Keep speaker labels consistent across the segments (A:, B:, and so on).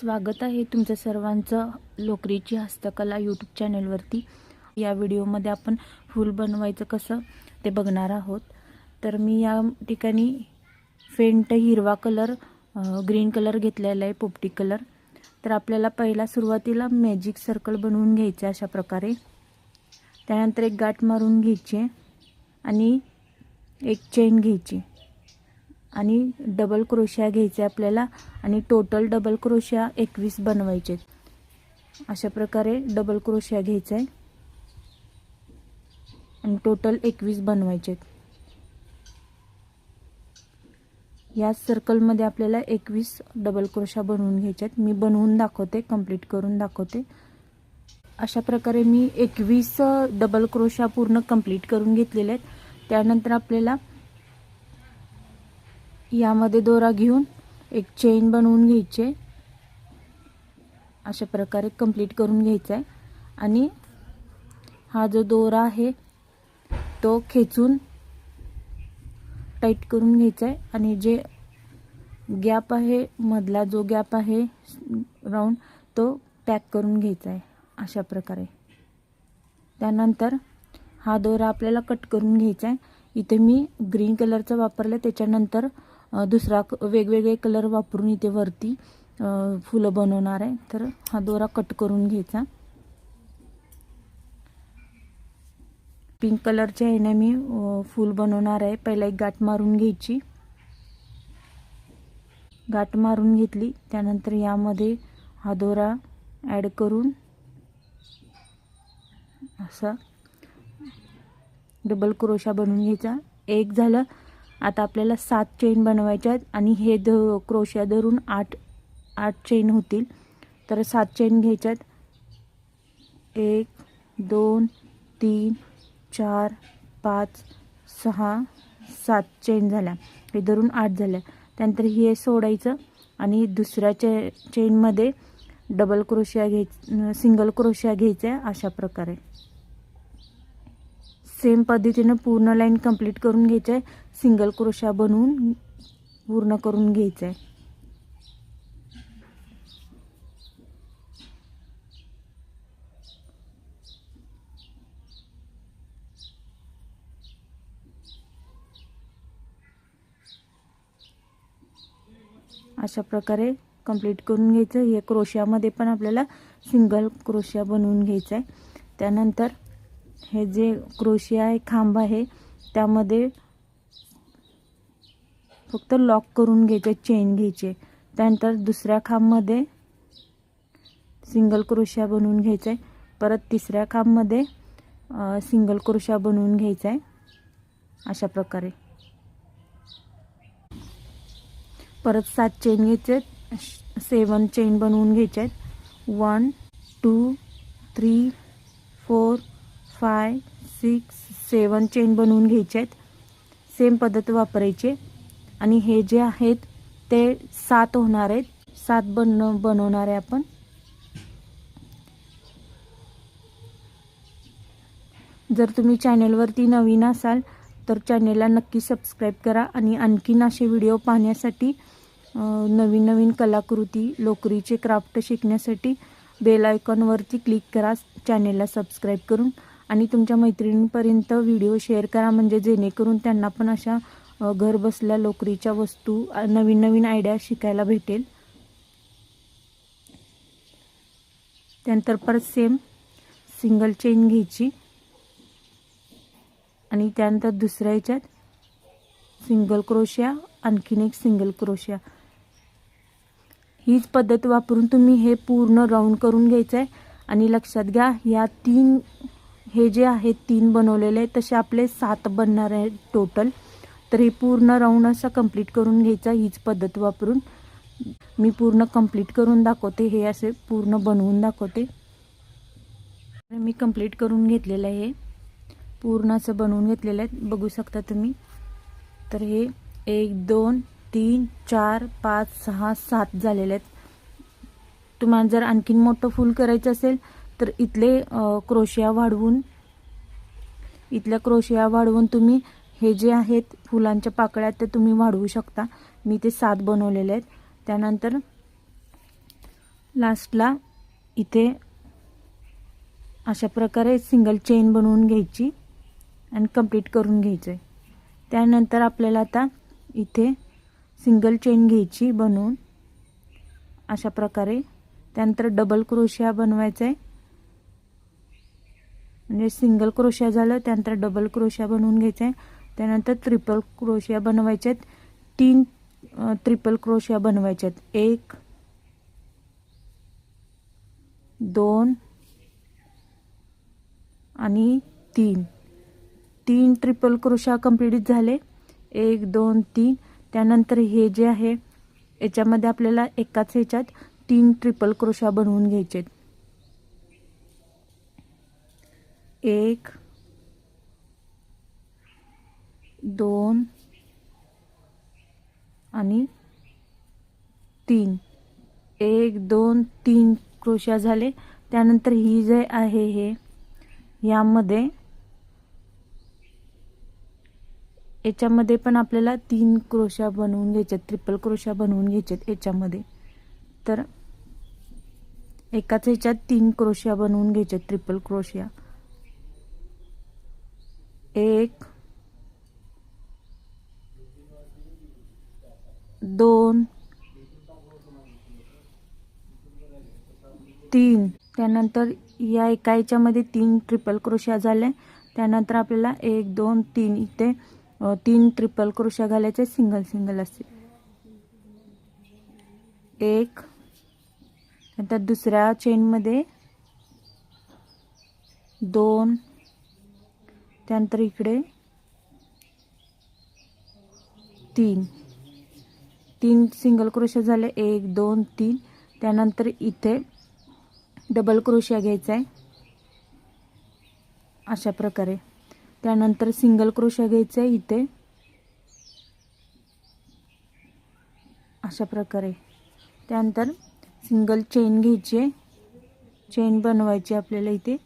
A: स्वागत आहे तुमचं सर्वांचं लोकरीची हस्तकला यूट्यूब चॅनलवरती। या व्हिडिओमध्ये आपण फूल बनवायचं कसं ते बघणार आहोत। तर मी या ठिकाणी फेंट हिरवा कलर ग्रीन कलर घेतलेला आहे, पोपटी कलर। तर आपल्याला पहिला सुरुवातीला मॅजिक सर्कल बनवून घ्यायचे अशा प्रकारे। त्यानंतर एक गाठ मारून घ्यायची आणि एक चेन घ्यायची आणि डबल क्रोशिया घ्यायचा आपल्याला आणि टोटल डबल क्रोशिया 21 बनवायचे। अशा प्रकारे डबल क्रोशिया घ्यायचा आहे आणि टोटल 21 बनवायचे। या सर्कल मध्ये आपल्याला 21 डबल क्रोशिया बनवून घ्यायचे। मी बनवून दाखवते, कंप्लीट करून दाखवते। अशा प्रकारे मी 21 डबल क्रोशिया पूर्ण कंप्लीट करून घेतलेले आहेत। त्यानंतर आपल्याला यामध्ये दोरा घेऊन एक चेन बनवून घ्यायचे। अशा प्रकारे कंप्लीट करून घ्यायचा आहे आणि हा जो दोरा आहे तो खेचून टाइट करून घ्यायचा आहे आणि जे गॅप आहे, मधला जो गॅप आहे राउंड, तो पॅक करून घ्यायचा आहे अशा प्रकारे। त्यानंतर हा दोरा आपल्याला कट करून घ्यायचा आहे। इथे मी ग्रीन कलरचा वापरला, त्याच्यानंतर दुसरा वेगवेगळे कलर वापरून इथे वरती फुलं बनवणार आहे। तर हा दोरा कट करून घ्यायचा। पिंक कलरच्या ह्याने मी फूल बनवणार आहे। पहिला एक गाठ मारून घ्यायची, गाठ मारून घेतली। त्यानंतर यामध्ये हा दोरा ॲड करून असा डबल क्रोशा बनवून घ्यायचा। एक झालं। आता आपल्याला 7 चेन बनवायच्या आहेत आणि हे क्रोशिया धरून 8 चेन होतील। तर 7 चेन घ्यायच्यात। 1 2 3 4 5 6 7 चेन झाल्या, हे धरून 8 झाल्या। त्यानंतर हे सोडायचं आणि दुसऱ्या चेन मध्ये डबल क्रोशिया घ्यायचं, सिंगल क्रोशिया घ्यायचा अशा प्रकारे। सेम पद्धतीने पूर्ण लाइन कंप्लीट करून घ्यायचं आहे। सिंगल क्रोशिया बनवून पूर्ण करून घ्यायचं आहे। अशा प्रकारे कंप्लीट करून घ्यायचं। हे क्रोशियामध्ये पण आपल्याला सिंगल क्रोशिया बनवून घ्यायचा आहे। त्यानंतर हे जे क्रोशिया आहे, खांब आहे, त्यामध्ये फक्त लॉक करून घ्यायचे, चेन घ्यायचे। त्यानंतर दुसऱ्या खांबमध्ये सिंगल क्रोशिया बनवून घ्यायचा आहे। परत तिसऱ्या खांबमध्ये सिंगल क्रोशिया बनवून घ्यायचा आहे अशा प्रकारे। परत 7 चेन घ्यायचे, 7 चेन बनवून घ्यायचे आहेत। 1 2 3 4 5 6 7 चेन बनवून घ्यायचे आहेत। सेम पद्धत वापरायची आणि हे जे आहेत ते 7 होणार आहेत। 7 बनवणार आहे आपण। जर तुम्ही चॅनलवरती नवीन असाल तर चॅनलला नक्की सबस्क्राइब करा आणि आणखीन असे व्हिडिओ पाहण्यासाठी, नवीन नवीन कलाकृती लोकरीचे क्राफ्ट शिकण्यासाठी बेल आयकॉनवरती क्लिक करा चॅनलला सबस्क्राइब करून। आणि तुमच्या मैत्रिणींपर्यंत व्हिडिओ शेअर करा, म्हणजे जेणेकरून त्यांना पण अशा घर बसल्या लोकरीच्या वस्तू, नवीन नवीन आयडिया शिकायला भेटेल। त्यानंतर परत सेम सिंगल चेन घ्यायची आणि त्यानंतर दुसऱ्या ह्याच्यात सिंगल क्रोशिया, आणखीन एक सिंगल क्रोशिया। हीच पद्धत वापरून तुम्ही हे पूर्ण राउंड करून घ्यायचं आहे। आणि लक्षात घ्या, या 3 हे जे आहेत 3 बनवलेले आहेत, तसे आपले 7 बनणार आहेत टोटल। तर हे पूर्ण राउंड असा कंप्लीट करून घ्यायचा हीच पद्धत वापरून। मी पूर्ण कंप्लीट करून दाखवते, हे असे पूर्ण बनवून दाखवते। मी कंप्लीट करून घेतलेलं आहे, पूर्ण असं बनवून घेतलेलं आहे, बघू शकता तुम्ही। तर हे 1 2 3 4 5 6 7 झालेले आहेत। तुम्हाला जर आणखीन मोठं फूल करायचं असेल तर इथल्या क्रोशिया वाढवून तुम्ही हे जे आहेत फुलांच्या पाकळ्या ते तुम्ही वाढवू शकता। मी ते 7 बनवलेले आहेत। त्यानंतर लास्टला इथे अशा प्रकारे सिंगल चेन बनवून घ्यायची आणि कंप्लीट करून घ्यायचं आहे. त्यानंतर आपल्याला आता इथे सिंगल चेन घ्यायची बनवून अशा प्रकारे. त्यानंतर डबल क्रोशिया बनवायचा आहे, म्हणजे सिंगल क्रोशिया झालं त्यानंतर डबल क्रोशिया बनवून घ्यायचा आहे. त्यानंतर ट्रिपल क्रोशिया बनवायचे आहेत. 3 ट्रिपल क्रोशिया बनवायचे आहेत. 1 2 आणि 3 ट्रिपल क्रोशिया कंप्लीट झाले. 1 2 3. त्यानंतर हे जे आहे याच्यामध्ये आपल्याला एकाच ह्याच्यात 3 ट्रिपल क्रोशिया बनवून घ्यायचे आहेत. 1 2 आणि 3. 1 2 3 क्रोशिया झाले. त्यानंतर ही जे आहे हे यामध्ये याच्यामध्ये पण आपल्याला 3 क्रोशिया बनवून घ्यायचे, ट्रिपल क्रोशिया बनवून घ्यायचे याच्यामध्ये. तर एकाच ह्याच्यात 3 क्रोशिया बनवून घ्यायचे ट्रिपल क्रोशिया. 1 2 3. त्यानंतर या एका ह्याच्यामध्ये 3 ट्रिपल क्रोशिया झाले. त्यानंतर आपल्याला 1 2 3 इथे 3 ट्रिपल क्रोशिया घालायचे सिंगल सिंगल असे. 1. नंतर दुसऱ्या चेनमध्ये 2. त्यानंतर इकडे 3 सिंगल क्रोशिया झाले. 1 2 3. त्यानंतर इथे डबल क्रोशिया घ्यायचा आहे अशा प्रकारे. त्यानंतर सिंगल क्रोशिया घ्यायचा आहे इथे अशा प्रकारे. त्यानंतर सिंगल चेन घ्यायची आहे, चेन बनवायची आपल्याला इथे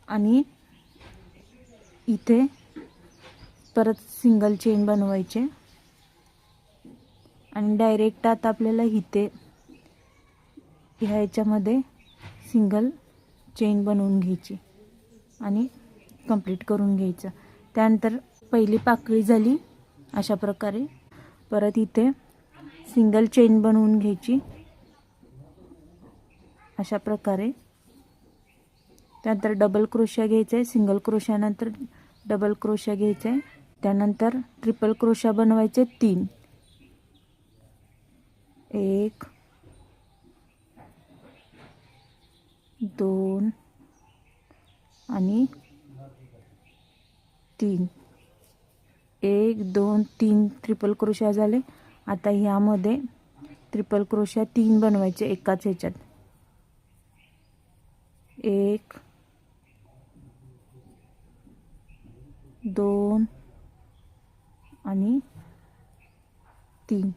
A: आणि इथे परत सिंगल चेन बनवायचे आणि डायरेक्ट आता आपल्याला इथे ह्या याच्यामध्ये सिंगल चेन बनवून घ्यायची आणि कंप्लीट करून घ्यायचं. त्यानंतर पहिली पाकळी झाली अशा प्रकारे. परत इथे सिंगल चेन बनवून घ्यायची अशा प्रकारे. त्यानंतर डबल क्रोशिया घ्यायचा आहे, सिंगल क्रोशियानंतर डबल क्रोशिया घ्यायचा आहे. त्यानंतर ट्रिपल क्रोशिया बनवायचे 3. 1 2 आणि 3. 1 2 3 ट्रिपल क्रोशिया झाले. आता ह्यामध्ये ट्रिपल क्रोशिया 3 बनवायचे एकाच ह्याच्यात. 1 2 आणि 3.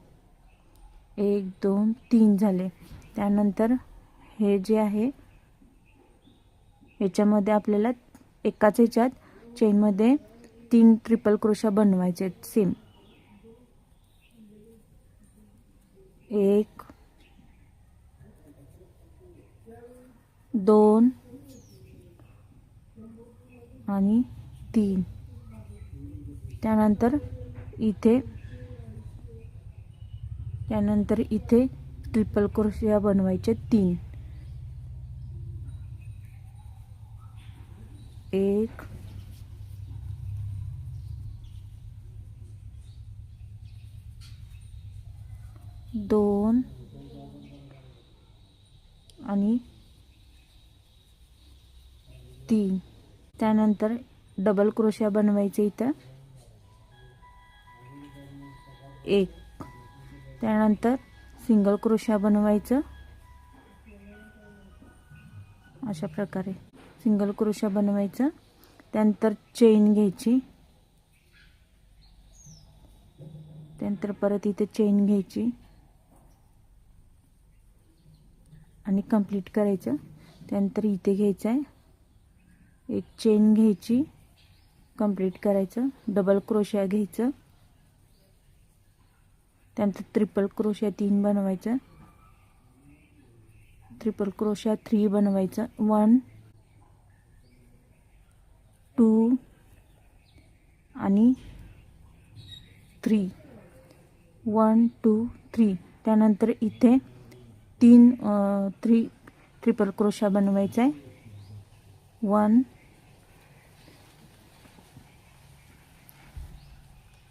A: 1 2 3 झाले. त्यानंतर हे जे आहे ह्याच्यामध्ये आपल्याला एकाच ह्याच्यात चेनमध्ये 3 ट्रिपल क्रोशिया बनवायचे आहेत सेम. 1 2 आणि 3. त्यानंतर इथे ट्रिपल क्रोशिया बनवायचे 3. 1 2 आणि 3. त्यानंतर डबल क्रोशिया बनवायचे इथं 1. त्यानंतर सिंगल क्रोशिया बनवायचं अशा प्रकारे. सिंगल क्रोशिया बनवायचं. त्यानंतर चेन घ्यायची. त्यानंतर परत इथे चेन घ्यायची आणि कंप्लीट करायचं. त्यानंतर इथे घ्यायचं आहे, एक चेन घ्यायची, कंप्लीट करायचं. डबल क्रोशिया घ्यायचं. त्यानंतर ट्रिपल क्रोशिया 3 बनवायचं. ट्रिपल क्रोशा 3 बनवायचं. 1 2 आणि 3. 1 2 3. त्यानंतर इथे 3 ट्रिपल क्रोशा बनवायचा आहे. 1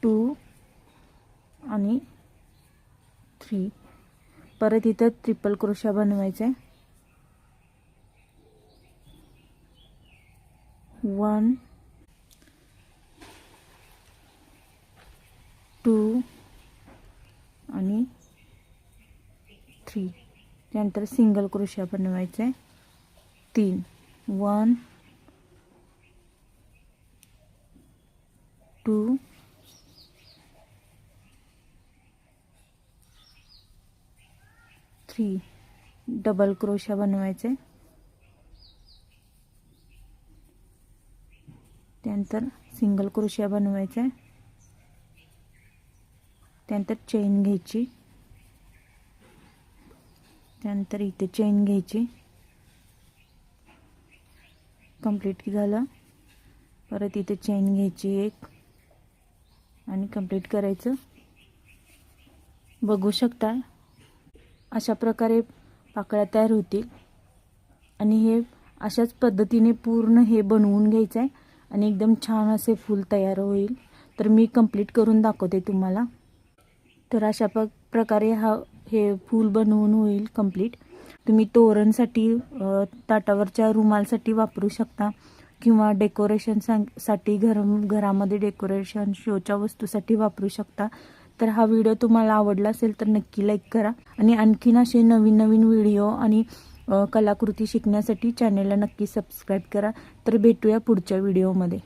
A: 2 आणि 3. परत इथं ट्रिपल क्रोशा बनवायचा आहे. 1 2 आणि 3. त्यानंतर सिंगल क्रोशा बनवायचा आहे. 3. 1 2 3. डबल क्रोशा बनवायचे. त्यानंतर सिंगल क्रोशा बनवायचा आहे. त्यानंतर चेन घ्यायची. त्यानंतर इथे चेन घ्यायची. कंप्लीट झालं. परत इथे चेन घ्यायची एक आणि कंप्लीट करायचं. बघू शकता अशा प्रकारे पाकळ्या तयार होतील आणि हे अशाच पद्धतीने पूर्ण हे बनवून घ्यायचं आहे आणि एकदम छान असे फूल तयार होईल. तर मी कंप्लीट करून दाखवते तुम्हाला. तर अशा प्रकारे हे फूल बनवून होईल कंप्लीट. तुम्ही तोरणसाठी ताटावरच्या रुमालसाठी वापरू शकता किंवा डेकोरेशनसाठी घरामध्ये डेकोरेशन शोच्या वस्तूसाठी वापरू शकता. तर हा व्हिडिओ तुम्हाला आवडला असेल तर नक्की लाईक करा आणि आणखीन असे नवीन नवीन व्हिडिओ आणि कलाकृती शिकण्यासाठी चॅनेलला नक्की सबस्क्राईब करा. तर भेटूया पुढच्या व्हिडिओमध्ये.